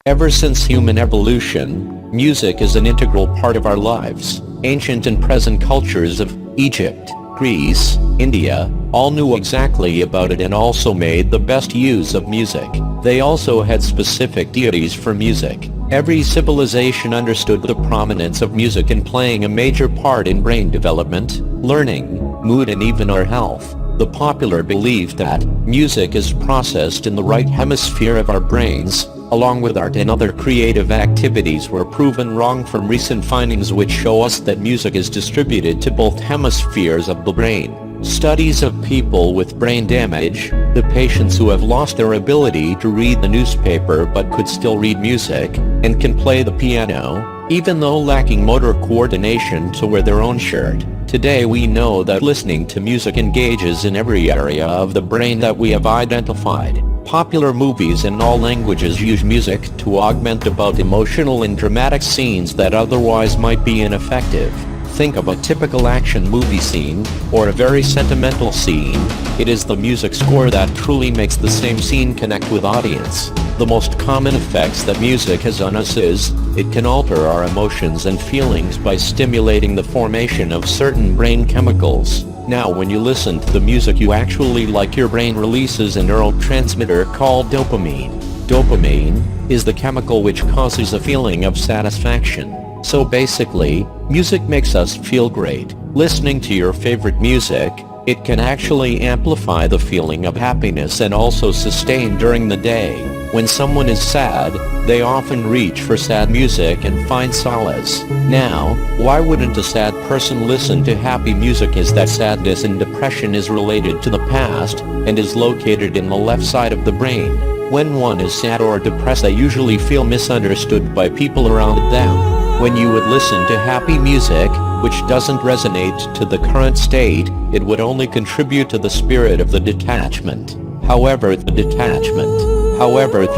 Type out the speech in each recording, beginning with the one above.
Ever since human evolution, music is an integral part of our lives. Ancient and present cultures of Egypt, Greece, India, all knew exactly about it and also made the best use of music. They also had specific deities for music. Every civilization understood the prominence of music in playing a major part in brain development, learning, mood and even our health. The popular belief that music is processed in the right hemisphere of our brains, along with art and other creative activities, were proven wrong from recent findings which show us that music is distributed to both hemispheres of the brain. Studies of people with brain damage, the patients who have lost their ability to read the newspaper but could still read music, and can play the piano, even though lacking motor coordination to wear their own shirt. Today we know that listening to music engages in every area of the brain that we have identified. Popular movies in all languages use music to augment about emotional and dramatic scenes that otherwise might be ineffective. Think of a typical action movie scene, or a very sentimental scene. It is the music score that truly makes the same scene connect with audience. The most common effects that music has on us is, it can alter our emotions and feelings by stimulating the formation of certain brain chemicals. Now when you listen to the music you actually like, your brain releases a neurotransmitter called dopamine. Dopamine is the chemical which causes a feeling of satisfaction. So basically, music makes us feel great. Listening to your favorite music, it can actually amplify the feeling of happiness and also sustain during the day. When someone is sad, they often reach for sad music and find solace. Now, why wouldn't a sad person listen to happy music? Is that sadness and depression is related to the past, and is located in the left side of the brain. When one is sad or depressed, they usually feel misunderstood by people around them. When you would listen to happy music, which doesn't resonate to the current state, it would only contribute to the spirit of the detachment. However, if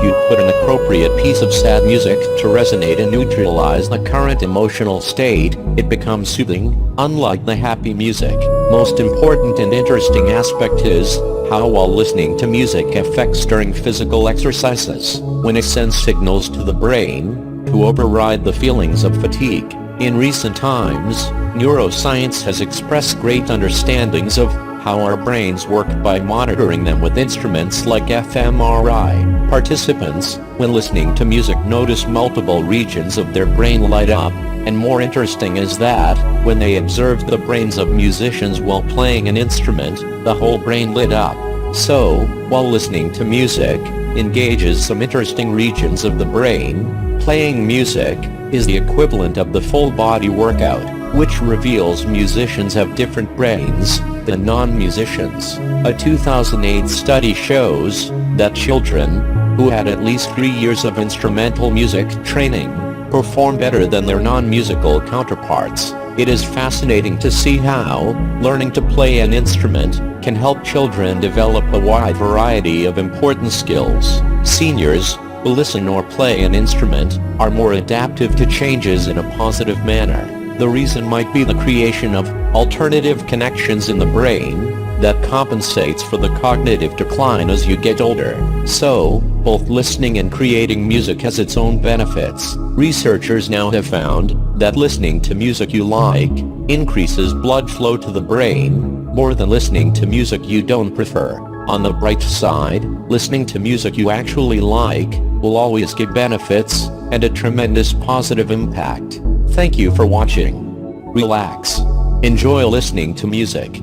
you put an appropriate piece of sad music to resonate and neutralize the current emotional state, it becomes soothing, unlike the happy music. Most important and interesting aspect is how while listening to music affects during physical exercises, when it sends signals to the brain to override the feelings of fatigue. In recent times, neuroscience has expressed great understandings of how our brains work by monitoring them with instruments like fMRI. Participants, when listening to music, notice multiple regions of their brain light up, and more interesting is that, when they observed the brains of musicians while playing an instrument, the whole brain lit up. So, while listening to music engages some interesting regions of the brain, playing music is the equivalent of the full body workout, which reveals musicians have different brains than non-musicians. A 2008 study shows that children who had at least 3 years of instrumental music training perform better than their non-musical counterparts. It is fascinating to see how learning to play an instrument can help children develop a wide variety of important skills. Seniors who listen or play an instrument are more adaptive to changes in a positive manner. The reason might be the creation of alternative connections in the brain that compensates for the cognitive decline as you get older. So, both listening and creating music has its own benefits. Researchers now have found that listening to music you like increases blood flow to the brain more than listening to music you don't prefer. On the bright side, listening to music you actually like will always give benefits and a tremendous positive impact. Thank you for watching. Relax. Enjoy listening to music.